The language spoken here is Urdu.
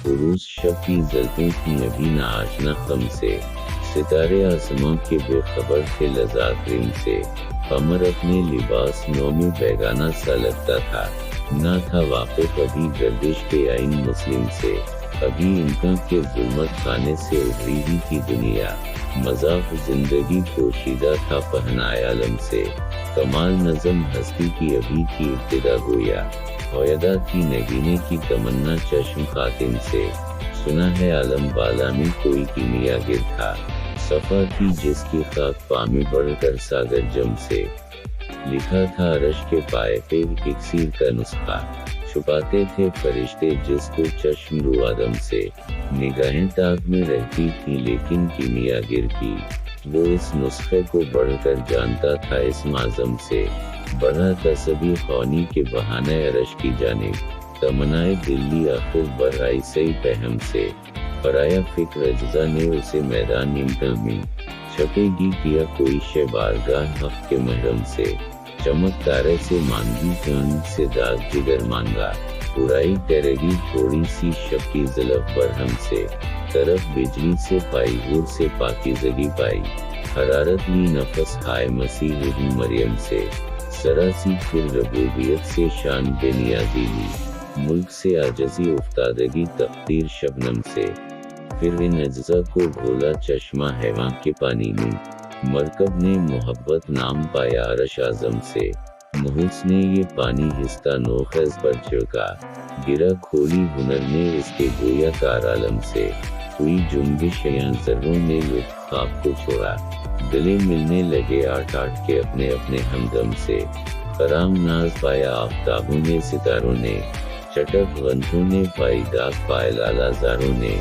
عروس شب کی زلفیں تھیں ابھی نہ آشنا خم سے، ستارے آسماں کے بے خبر تھے لذات رنگ سے، قمر اپنے لباس نو میں بیگانہ سا لگتا تھا، نہ تھا واقف ابھی گردش کے آئین مسلم سے، ابھی انکا کے ظلمت خانے سے ابھری ہی تھی دنیا، مذاق زندگی پوشیدہ تھا پہنائے عالم سے، کمال نظم ہستی کی ابھی تھی ابتدا گویا، ہویدا تھی نگینے کی تمنا چشم خاتم سے، سنا ہے عالم بالا میں کوئی کیمیا گر تھا، صفا تھی جس کی خاک پا میں بڑھ کر ساگر جم سے، لکھا تھا عرش کے پائے پہ اکسیر کا نسخہ، چھپاتے تھے فرشتے جس کو چشم رو آدم سے، نگاہیں تاک میں رہتی تھی لیکن کیمیا گر کی، وہ اس نسخے کو بڑھ کر جانتا تھا اس معظم سے، بڑھا تصبی خونی کے بہانے عرش کی جانب، تمنائے دلی آخر برائی سی پہم سے، پرایا فکر اجزا نے اسے میدان امتحان میں، چھپے گی کیا کوئی شے بارگاہ حق کے محرم سے، چمک تارے سے مانگی جان سے داغ جگر مانگا، برائی کرے گی تھوڑی سی شب کی زلف برہم سے، طرف بجلی سے پائی ہور سے پاکیزگی پائی، حرارت لی نفس ہائے مسیح ابن مریم سے، سراسی پھر ربوبیت سے شان بے نیازی لی، ملک سے عاجزی افتادگی تقدیر شبنم سے، پھر ان اجزا کو گھولا چشمہ حیوان کے پانی میں، مرکب نے محبت نام پایا عرش اعظم سے، محس نے یہ پانی ہستا نوخیز پر چھڑکا، گرا کھولی ہنر نے اس کے گویا کار عالم سے، ہوئی جنبش یا ذروں نے لطف خواب کو چھوڑا، گلے ملنے لگے آٹھ آٹھ کے اپنے اپنے ہمدم سے، کرام ناز پایا آفتابوں نے ستاروں نے، چٹک غنچوں نے پائی داغ پائے لالا زاروں نے،